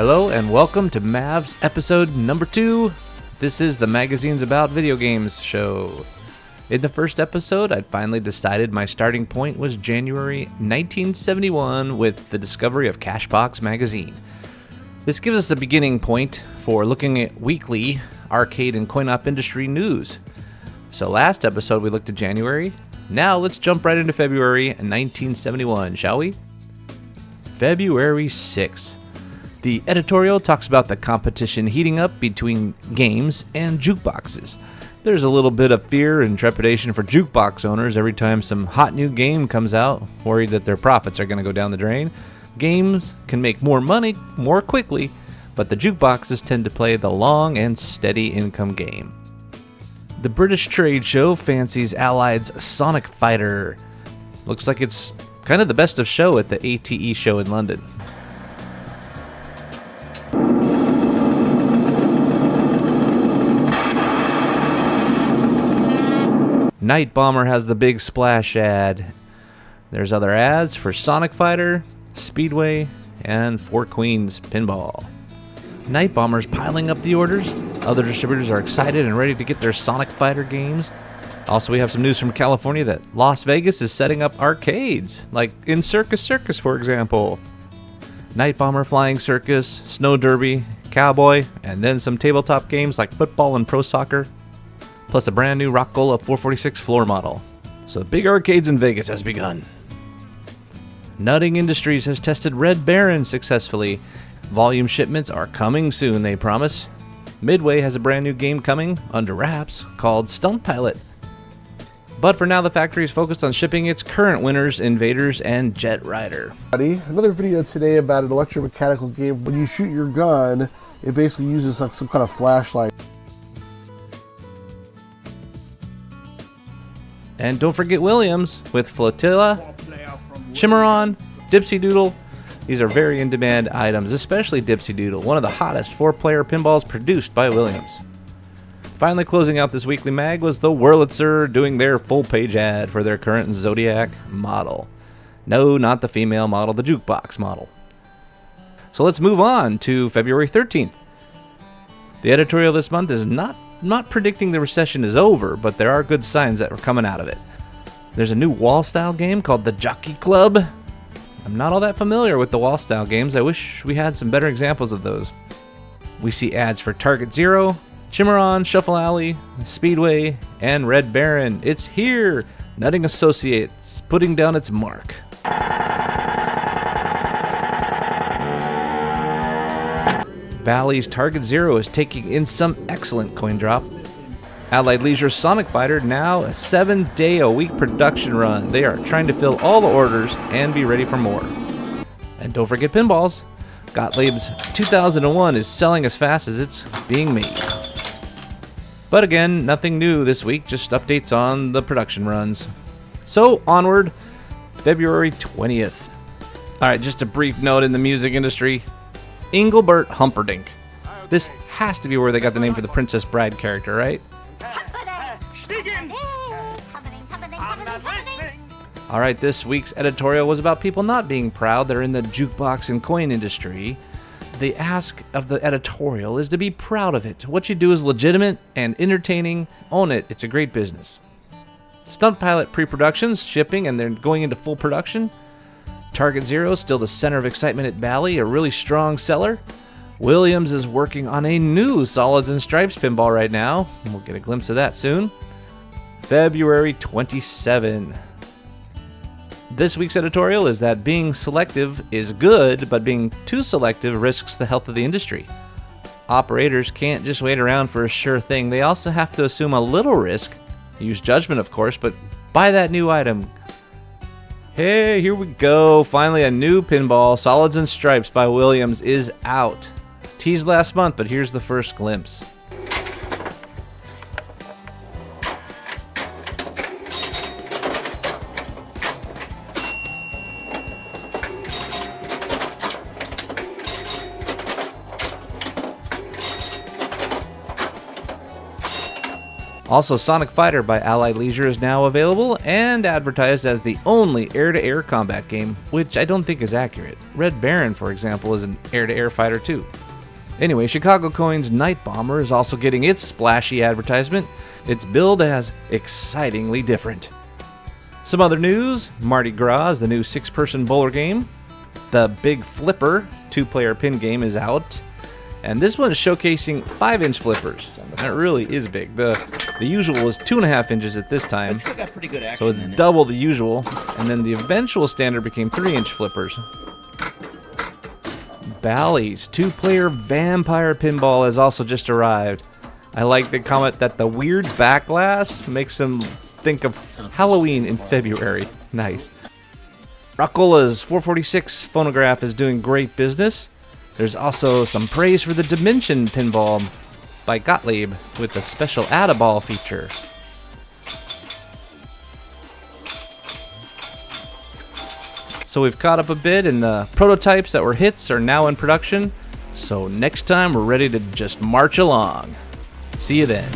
Hello and welcome to MAVS episode number 2. This is the Magazines About Video Games show. In the first episode, I finally decided my starting point was January 1971 with the discovery of Cashbox magazine. This gives us a beginning point for looking at weekly arcade and coin-op industry news. So last episode we looked at January. Now let's jump right into February 1971, shall we? February 6th. The editorial talks about the competition heating up between games and jukeboxes. There's a little bit of fear and trepidation for jukebox owners every time some hot new game comes out, worried that their profits are going to go down the drain. Games can make more money more quickly, but the jukeboxes tend to play the long and steady income game. The British trade show fancies Allied's Sonic Fighter. Looks like it's kind of the best of show at the ATE show in London. Night Bomber has the big splash ad. There's other ads for Sonic Fighter, Speedway, and Four Queens Pinball. Night Bomber's piling up the orders. Other distributors are excited and ready to get their Sonic Fighter games. Also, we have some news from California that Las Vegas is setting up arcades, like in Circus Circus, for example. Night Bomber, Flying Circus, Snow Derby, Cowboy, and then some tabletop games like football and pro soccer, plus a brand new Rockola 446 floor model. So the big arcades in Vegas has begun. Nutting Industries has tested Red Baron successfully. Volume shipments are coming soon, they promise. Midway has a brand new game coming under wraps called Stunt Pilot. But for now, the factory is focused on shipping its current winners, Invaders and Jet Rider. Another video today about an electromechanical game. When you shoot your gun, it basically uses like some kind of flashlight. And don't forget Williams with Flotilla, Chimaron, Dipsy Doodle. These are very in-demand items, especially Dipsy Doodle, one of the hottest 4-player pinballs produced by Williams. Finally closing out this weekly mag was the Wurlitzer doing their full-page ad for their current Zodiac model. No, not the female model, the jukebox model. So let's move on to February 13th. The editorial this month is not predicting the recession is over, but there are good signs that are coming out of it. There's a new wall-style game called the Jockey Club. I'm not all that familiar with the wall-style games. I wish we had some better examples of those. We see ads for Target Zero, Chimaron, Shuffle Alley, Speedway, and Red Baron. It's here! Nutting Associates putting down its mark. Bally's Target Zero is taking in some excellent coin drop. Allied Leisure's Sonic Fighter now a 7-day-a-week production run. They are trying to fill all the orders and be ready for more. And don't forget pinballs. Gottlieb's 2001 is selling as fast as it's being made. But again, nothing new this week, just updates on the production runs. So onward, February 20th. Alright, just a brief note in the music industry. Engelbert Humperdinck. This has to be where they got the name for the Princess Bride character, right? Alright, this week's editorial was about people not being proud they're in the jukebox and coin industry. The ask of the editorial is to be proud of it. What you do is legitimate and entertaining. Own it. It's a great business. Stunt Pilot pre-productions, shipping, and they're going into full production. Target Zero, still the center of excitement at Bally, a really strong seller. Williams is working on a new Solids and Stripes pinball right now. We'll get a glimpse of that soon. February 27. This week's editorial is that being selective is good, but being too selective risks the health of the industry. Operators can't just wait around for a sure thing. They also have to assume a little risk, use judgment of course, but buy that new item. Hey, here we go. Finally, a new pinball, Solids and Stripes by Williams, is out. Teased last month, but here's the first glimpse. Also, Sonic Fighter by Allied Leisure is now available and advertised as the only air-to-air combat game, which I don't think is accurate. Red Baron, for example, is an air-to-air fighter too. Anyway, Chicago Coin's Night Bomber is also getting its splashy advertisement. Its build as excitingly different. Some other news: Mardi Gras is the new 6-person bowler game. The Big Flipper 2-player pin game is out. And this one is showcasing 5-inch flippers. That really is big. The usual was 2.5 inches at this time. It's still got pretty good action So it's in it. double the usual. And then the eventual standard became 3-inch flippers. Bally's 2-player vampire pinball has also just arrived. I like the comment that the weird back glass makes them think of Halloween in February. Nice. Rockola's 446 phonograph is doing great business. There's also some praise for the Dimension pinball by Gottlieb with a special add-a-ball feature. So we've caught up a bit, and the prototypes that were hits are now in production. So next time we're ready to just march along. See you then.